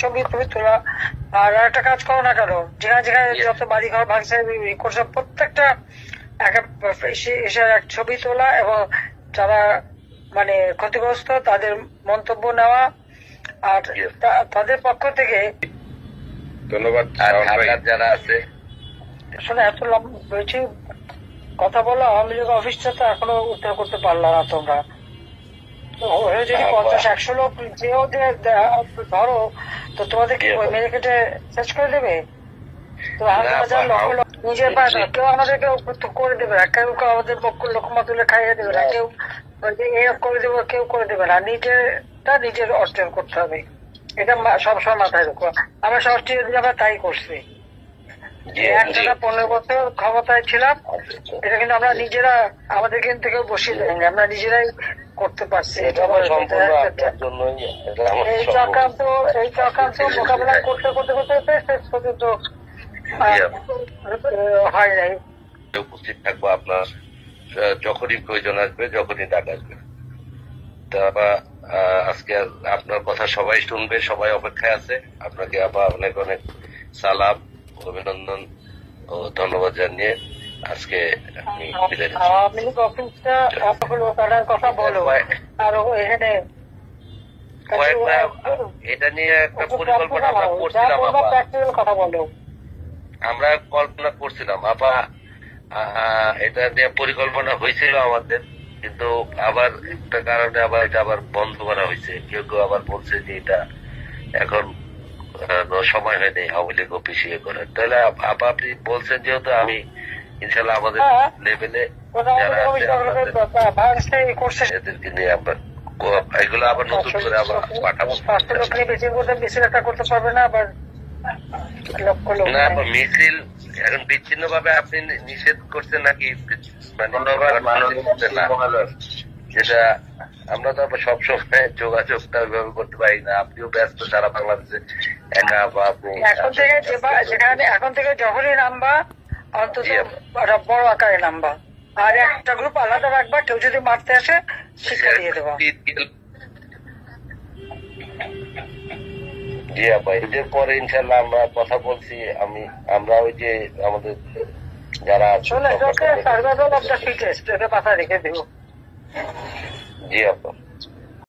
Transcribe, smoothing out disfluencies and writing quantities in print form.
ছবি টবি তোলা। আর একটা কাজ করো না কেন, যেখানে যেখানে যত বাড়ি ঘর ভাঙছে করছে প্রত্যেকটা এক ছবি তোলা এবং যারা মানে ক্ষতিগ্রস্ত তাদের মন্তব্য নেওয়া, আর তাদের পক্ষ থেকে ধন্যবাদ। যারা আছে আসলে এত বেশি কথা বলো, আওয়ামী লীগ অফিসটা তো এখনো উদ্ধার করতে পারলো না তোমরা। যদি 50-100 লোক যেও ধরো তো তোমাদের কি মেরে কেটে শেষ করে দেবে? তো হাজার লক্ষ নিজের পায় না, কেউ আমাদেরকে করে দেবে না, কেউ আমাদের পক্ষ লক্ষ্য তুলে খাইয়ে দেবে না, কেউ করে দেবে, কেউ করে দেবে না। নিজেরটা নিজের অর্জন করতে হবে, এটা সবসময় মাথায় রাখো। আমরা ষষ্ঠী আমরা তাই করছি, 15 বছর ক্ষমতায় ছিলাম, এটা কিন্তু আমরা নিজেরা আমাদের থেকে বসিয়ে দেয়নি, আমরা নিজেরাই করতে পারছি। এই চক্রান্ত মোকাবেলা করতে করতে করতে শেষ পর্যন্ত হয় নাই। উপস্থিত থাকবো আপনার যখনই প্রয়োজন আসবে, যখনই ডাক আসবে। তা আজকে আপনার কথা সবাই শুনবে, সবাই অপেক্ষায় আছে। আপনাকে আবার অনেক অনেক সালাম, অভিনন্দন ও ধন্যবাদ জানিয়ে আজকে আমি আওয়ামী লীগ অফিসটা কথা বলো, আর এখানে এটা নিয়ে একটা পরিকল্পনা আমরা করছিলাম, কথা বলো। আমরা কল্পনা করছিলাম আপা, এটা নিয়ে পরিকল্পনা হয়েছিল আমাদের, কিন্তু আবার একটা কারণে আবার এটা আবার বন্ধ করা হয়েছে। কেউ কেউ আবার বলছে যে এটা এখন সময় হয়নি আওয়ামী লীগ অফিস ইয়ে করার। তাহলে আপা আপনি বলছেন যেহেতু, আমি ইনশাল্লাহ আমাদের লেভেলে যারা আছে এদেরকে নিয়ে আমরা এগুলো আবার নতুন করে আবার পাঠাবো। বেশি একটা করতে পারবে না আবার না, মিছিল এখন বিচ্ছিন্ন ভাবে আপনি নিষেধ করছেন নাকি? যেটা আমরা তো সবসময় যোগাযোগটা ওইভাবে করতে পারি না, আপনিও ব্যস্ত সারা বাংলাদেশে একা, বা আপনি এখন থেকে যখনই নামবা অন্তত বড় আকারে নামবা, আর একটা গ্রুপ আলাদা রাখবা, কেউ যদি মারতে আসে শিক্ষা দিয়ে দেবা। জি আপা, এদের পরে ইনশাল্লাহ আমরা কথা বলছি। আমরা ওই যে আমাদের যারা মাথায় রেখে দেবো। জি আপা।